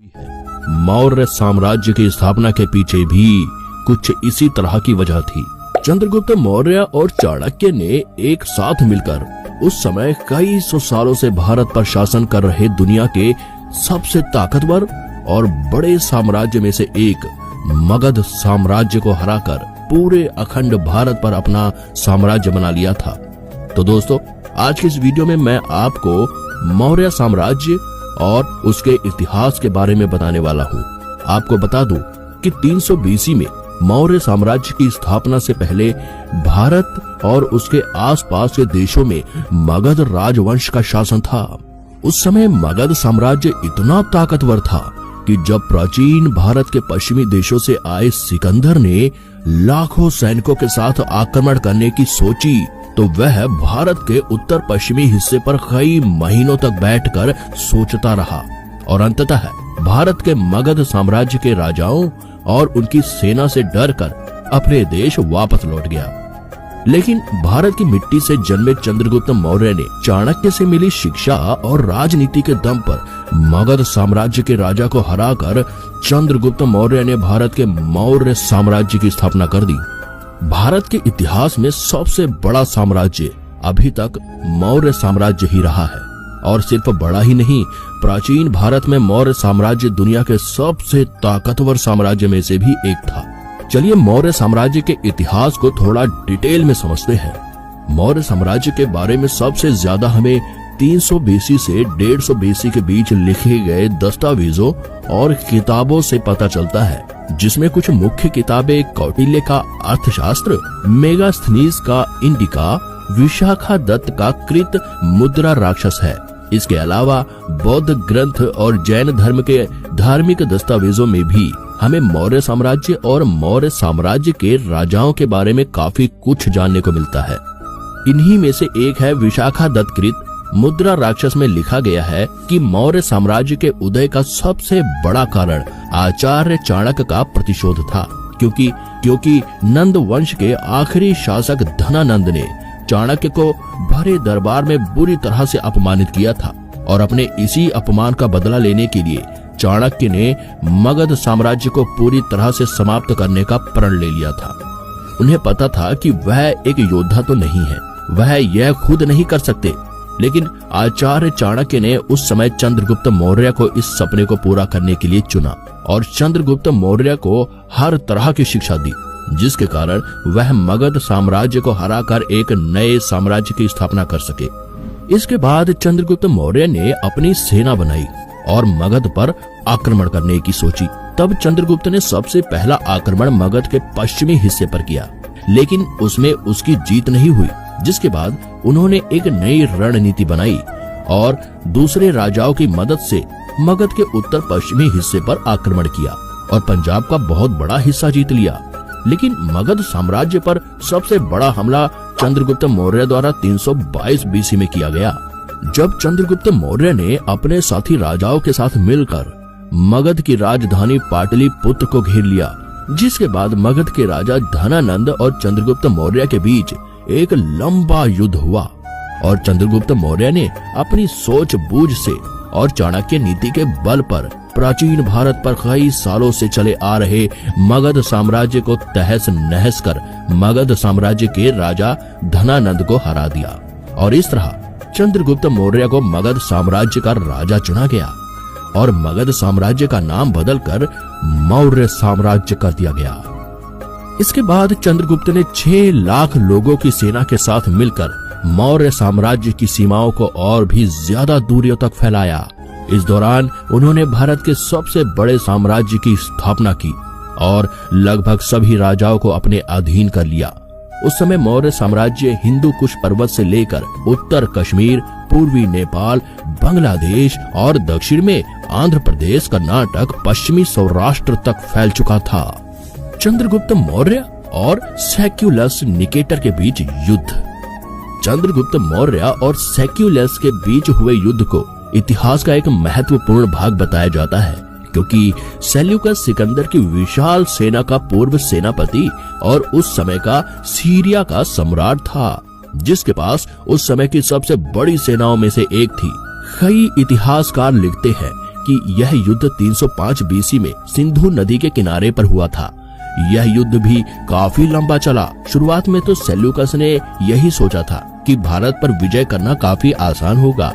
मौर्य साम्राज्य की स्थापना के पीछे भी कुछ इसी तरह की वजह थी। चंद्रगुप्त मौर्य और चाणक्य ने एक साथ मिलकर उस समय कई सौ सालों से भारत पर शासन कर रहे दुनिया के सबसे ताकतवर और बड़े साम्राज्य में से एक मगध साम्राज्य को हराकर पूरे अखंड भारत पर अपना साम्राज्य बना लिया था। तो दोस्तों, आज की इस वीडियो में मैं आपको मौर्य साम्राज्य और उसके इतिहास के बारे में बताने वाला हूँ। आपको बता दूं कि 300 बीसी में मौर्य साम्राज्य की स्थापना से पहले भारत और उसके आसपास के देशों में मगध राजवंश का शासन था। उस समय मगध साम्राज्य इतना ताकतवर था कि जब प्राचीन भारत के पश्चिमी देशों से आए सिकंदर ने लाखों सैनिकों के साथ आक्रमण करने की सोची तो वह भारत के उत्तर पश्चिमी हिस्से पर कई महीनों तक बैठकर सोचता रहा और अंततः भारत के मगध साम्राज्य के राजाओं और उनकी सेना से डरकर अपने देश वापस लौट गया। लेकिन भारत की मिट्टी से जन्मे चंद्रगुप्त मौर्य ने चाणक्य से मिली शिक्षा और राजनीति के दम पर मगध साम्राज्य के राजा को हराकर चंद्रगुप्त मौर्य ने भारत के मौर्य साम्राज्य की स्थापना कर दी। भारत के इतिहास में सबसे बड़ा साम्राज्य अभी तक मौर्य साम्राज्य ही रहा है और सिर्फ बड़ा ही नहीं, प्राचीन भारत में मौर्य साम्राज्य दुनिया के सबसे ताकतवर साम्राज्य में से भी एक था। चलिए मौर्य साम्राज्य के इतिहास को थोड़ा डिटेल में समझते हैं। मौर्य साम्राज्य के बारे में सबसे ज्यादा हमें 300 बीसी से 150 बीसी के बीच लिखे गए दस्तावेजों और किताबों से पता चलता है, जिसमें कुछ मुख्य किताबें कौटिल्य का अर्थशास्त्र, मेगास्थनीज का इंडिका, विशाखादत्त का कृत मुद्रा राक्षस है। इसके अलावा बौद्ध ग्रंथ और जैन धर्म के धार्मिक दस्तावेजों में भी हमें मौर्य साम्राज्य और मौर्य साम्राज्य के राजाओं के बारे में काफी कुछ जानने को मिलता है। इन्हीं में से एक है विशाखादत्त कृत मुद्रा राक्षस में लिखा गया है कि मौर्य साम्राज्य के उदय का सबसे बड़ा कारण आचार्य चाणक्य का प्रतिशोध था, क्योंकि नंद वंश के आखिरी शासक धनानंद ने चाणक्य को भरे दरबार में बुरी तरह से अपमानित किया था और अपने इसी अपमान का बदला लेने के लिए चाणक्य ने मगध साम्राज्य को पूरी तरह से समाप्त करने का प्रण ले लिया था। उन्हें पता था कि वह एक योद्धा तो नहीं है, वह यह खुद नहीं कर सकते, लेकिन आचार्य चाणक्य ने उस समय चंद्रगुप्त मौर्य को इस सपने को पूरा करने के लिए चुना और चंद्रगुप्त मौर्य को हर तरह की शिक्षा दी, जिसके कारण वह मगध साम्राज्य को हराकर एक नए साम्राज्य की स्थापना कर सके। इसके बाद चंद्रगुप्त मौर्य ने अपनी सेना बनाई और मगध पर आक्रमण करने की सोची। तब चंद्रगुप्त ने सबसे पहला आक्रमण मगध के पश्चिमी हिस्से पर किया, लेकिन उसमें उसकी जीत नहीं हुई, जिसके बाद उन्होंने एक नई रणनीति बनाई और दूसरे राजाओं की मदद से मगध के उत्तर पश्चिमी हिस्से पर आक्रमण किया और पंजाब का बहुत बड़ा हिस्सा जीत लिया। लेकिन मगध साम्राज्य पर सबसे बड़ा हमला चंद्रगुप्त मौर्य द्वारा 322 बीसी में किया गया, जब चंद्रगुप्त मौर्य ने अपने साथी राजाओं के साथ मिलकर मगध की राजधानी पाटलिपुत्र को घेर लिया, जिसके बाद मगध के राजा धनानंद और चंद्रगुप्त मौर्य के बीच एक लंबा युद्ध हुआ और चंद्रगुप्त मौर्य ने अपनी सोच बूझ से और चाणक्य नीति के बल पर प्राचीन भारत पर कई सालों से चले आ रहे मगध साम्राज्य को तहस नहस कर मगध साम्राज्य के राजा धनानंद को हरा दिया और इस तरह चंद्रगुप्त मौर्य को मगध साम्राज्य का राजा चुना गया और मगध साम्राज्य का नाम बदलकर मौर्य साम्राज्य कर दिया गया। इसके बाद चंद्रगुप्त ने 6 लाख लोगों की सेना के साथ मिलकर मौर्य साम्राज्य की सीमाओं को और भी ज्यादा दूरियों तक फैलाया। इस दौरान उन्होंने भारत के सबसे बड़े साम्राज्य की स्थापना की और लगभग सभी राजाओं को अपने अधीन कर लिया। उस समय मौर्य साम्राज्य हिंदू कुश पर्वत से लेकर उत्तर कश्मीर, पूर्वी नेपाल, बांग्लादेश और दक्षिण में आंध्र प्रदेश, कर्नाटक, पश्चिमी सौराष्ट्र तक फैल चुका था। चंद्रगुप्त मौर्य और सेक्युलस निकेटर के बीच युद्ध। चंद्रगुप्त मौर्य और सेक्युलस के बीच हुए युद्ध को इतिहास का एक महत्वपूर्ण भाग बताया जाता है, क्योंकि सेल्यूकस सिकंदर की विशाल सेना का पूर्व सेनापति और उस समय का सीरिया का सम्राट था, जिसके पास उस समय की सबसे बड़ी सेनाओं में से एक थी। कई इतिहासकार लिखते हैं कि यह युद्ध 305 बीसी में सिंधु नदी के किनारे पर हुआ था। यह युद्ध भी काफी लंबा चला। शुरुआत में तो सेल्यूकस ने यही सोचा था कि भारत पर विजय करना काफी आसान होगा,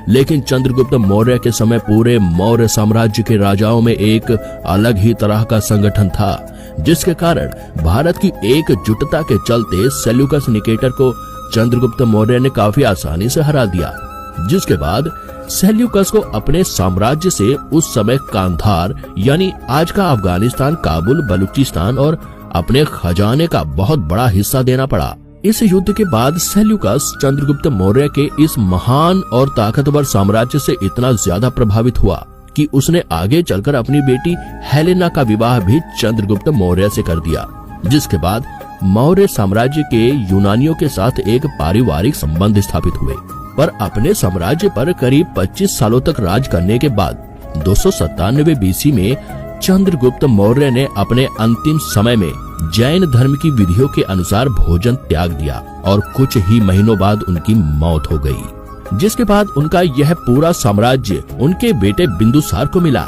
लेकिन चंद्रगुप्त मौर्य के समय पूरे मौर्य साम्राज्य के राजाओं में एक अलग ही तरह का संगठन था, जिसके कारण भारत की एकजुटता के चलते सेल्यूकस निकेटर को चंद्रगुप्त मौर्य ने काफी आसानी से हरा दिया। जिसके बाद सेल्यूकस को अपने साम्राज्य से उस समय कांधार यानी आज का अफगानिस्तान, काबुल, बलूचिस्तान और अपने खजाने का बहुत बड़ा हिस्सा देना पड़ा। इस युद्ध के बाद सेल्यूकस चंद्रगुप्त मौर्य के इस महान और ताकतवर साम्राज्य से इतना ज्यादा प्रभावित हुआ कि उसने आगे चलकर अपनी बेटी हेलेना का विवाह भी चंद्रगुप्त मौर्य से कर दिया। जिसके बाद मौर्य साम्राज्य के यूनानियों के साथ एक पारिवारिक संबंध स्थापित हुए, पर अपने साम्राज्य पर करीब 25 सालों तक राज करने के बाद 297 बीसी में चंद्रगुप्त मौर्य ने अपने अंतिम समय में जैन धर्म की विधियों के अनुसार भोजन त्याग दिया और कुछ ही महीनों बाद उनकी मौत हो गई। जिसके बाद उनका यह पूरा साम्राज्य उनके बेटे बिंदुसार को मिला।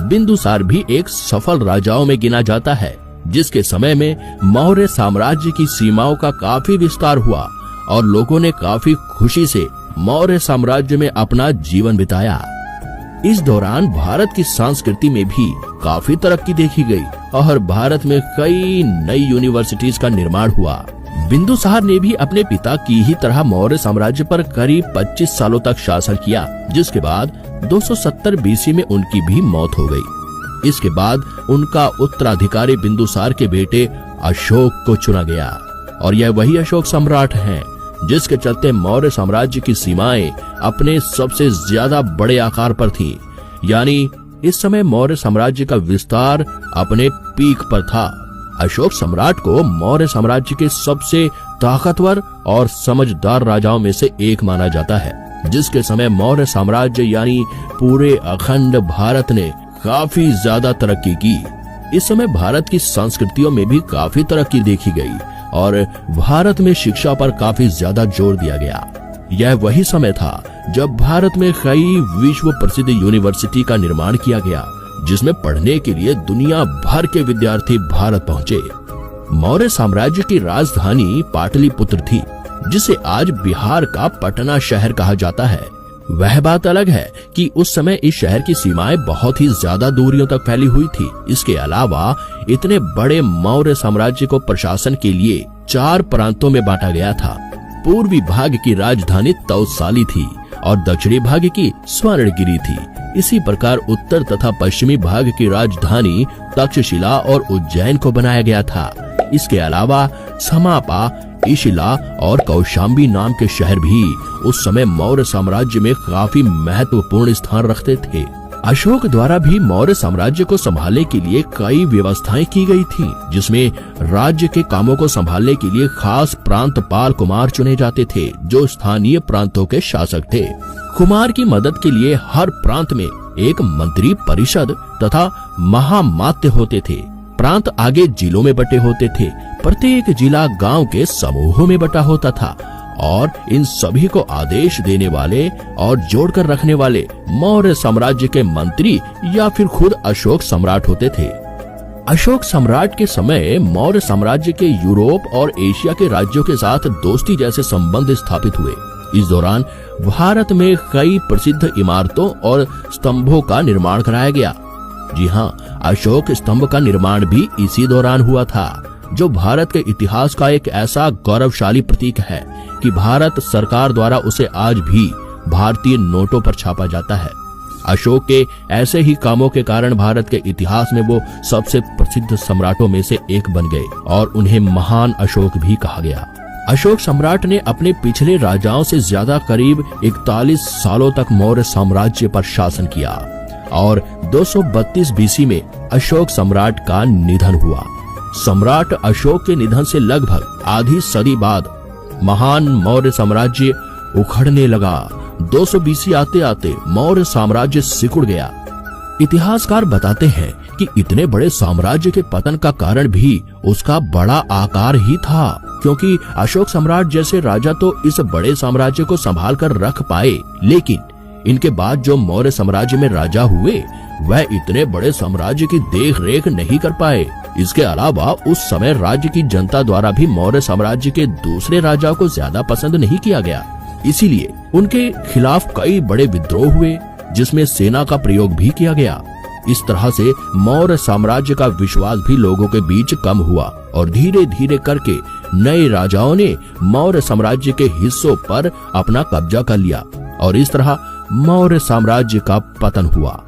बिंदुसार भी एक सफल राजाओं में गिना जाता है, जिसके समय में मौर्य साम्राज्य की सीमाओं का काफी विस्तार हुआ और लोगों ने काफी खुशी से मौर्य साम्राज्य में अपना जीवन बिताया। इस दौरान भारत की संस्कृति में भी काफी तरक्की देखी गई और भारत में कई नई यूनिवर्सिटीज का निर्माण हुआ। बिंदुसार ने भी अपने पिता की ही तरह मौर्य साम्राज्य पर करीब 25 सालों तक शासन किया, जिसके बाद 270 बीसी में उनकी भी मौत हो गई। इसके बाद उनका उत्तराधिकारी बिंदुसार के बेटे अशोक को चुना गया और यह वही अशोक सम्राट हैं, जिसके चलते मौर्य साम्राज्य की सीमाएं अपने सबसे ज्यादा बड़े आकार पर थीं। यानी इस समय मौर्य साम्राज्य का विस्तार अपने पीक पर था। अशोक सम्राट को मौर्य साम्राज्य के सबसे ताकतवर और समझदार राजाओं में से एक माना जाता है, जिसके समय मौर्य साम्राज्य यानी पूरे अखंड भारत ने काफी ज्यादा तरक्की की। इस समय भारत की संस्कृतियों में भी काफी तरक्की देखी गई और भारत में शिक्षा पर काफी ज्यादा जोर दिया गया। यह वही समय था जब भारत में कई विश्व प्रसिद्ध यूनिवर्सिटी का निर्माण किया गया, जिसमें पढ़ने के लिए दुनिया भर के विद्यार्थी भारत पहुंचे। मौर्य साम्राज्य की राजधानी पाटलिपुत्र थी, जिसे आज बिहार का पटना शहर कहा जाता है। वह बात अलग है कि उस समय इस शहर की सीमाएं बहुत ही ज्यादा दूरियों तक फैली हुई थी। इसके अलावा इतने बड़े मौर्य साम्राज्य को प्रशासन के लिए 4 प्रांतों में बांटा गया था। पूर्वी भाग की राजधानी तौसाली थी और दक्षिणी भाग की स्वर्णगिरी थी। इसी प्रकार उत्तर तथा पश्चिमी भाग की राजधानी तक्षशिला और उज्जैन को बनाया गया था। इसके अलावा समापा, इशिला और कौशाम्बी नाम के शहर भी उस समय मौर्य साम्राज्य में काफी महत्वपूर्ण स्थान रखते थे। अशोक द्वारा भी मौर्य साम्राज्य को संभालने के लिए कई व्यवस्थाएं की गई थी, जिसमें राज्य के कामों को संभालने के लिए खास प्रांतपाल कुमार चुने जाते थे, जो स्थानीय प्रांतों के शासक थे। कुमार की मदद के लिए हर प्रांत में एक मंत्री परिषद तथा महामात्य होते थे। प्रांत आगे जिलों में बटे होते थे। प्रत्येक जिला गांव के समूहों में बटा होता था और इन सभी को आदेश देने वाले और जोड़कर रखने वाले मौर्य साम्राज्य के मंत्री या फिर खुद अशोक सम्राट होते थे। अशोक सम्राट के समय मौर्य साम्राज्य के यूरोप और एशिया के राज्यों के साथ दोस्ती जैसे संबंध स्थापित हुए। इस दौरान भारत में कई प्रसिद्ध इमारतों और स्तंभों का निर्माण कराया गया। जी हाँ, अशोक स्तंभ का निर्माण भी इसी दौरान हुआ था, जो भारत के इतिहास का एक ऐसा गौरवशाली प्रतीक है कि भारत सरकार द्वारा उसे आज भी भारतीय नोटों पर छापा जाता है। अशोक के ऐसे ही कामों के कारण भारत के इतिहास में वो सबसे प्रसिद्ध सम्राटों में से एक बन गए और उन्हें महान अशोक भी कहा गया। अशोक सम्राट ने अपने पिछले राजाओं से ज्यादा करीब 41 सालों तक मौर्य साम्राज्य पर शासन किया और 232 बीसी में अशोक सम्राट का निधन हुआ। सम्राट अशोक के निधन से लगभग आधी सदी बाद महान मौर्य साम्राज्य उखड़ने लगा। 200 बीसी आते आते मौर्य साम्राज्य सिकुड़ गया। इतिहासकार बताते हैं कि इतने बड़े साम्राज्य के पतन का कारण भी उसका बड़ा आकार ही था, क्योंकि अशोक सम्राट जैसे राजा तो इस बड़े साम्राज्य को संभाल कर रख पाए, लेकिन इनके बाद जो मौर्य साम्राज्य में राजा हुए वह इतने बड़े साम्राज्य की देख रेख नहीं कर पाए। इसके अलावा उस समय राज्य की जनता द्वारा भी मौर्य साम्राज्य के दूसरे राजाओं को ज्यादा पसंद नहीं किया गया। इसीलिए उनके खिलाफ कई बड़े विद्रोह हुए जिसमें सेना का प्रयोग भी किया गया। इस तरह से मौर्य साम्राज्य का विश्वास भी लोगों के बीच कम हुआ और धीरे धीरे करके नए राजाओं ने मौर्य साम्राज्य के हिस्सों पर अपना कब्जा कर लिया और इस तरह मौर्य साम्राज्य का पतन हुआ।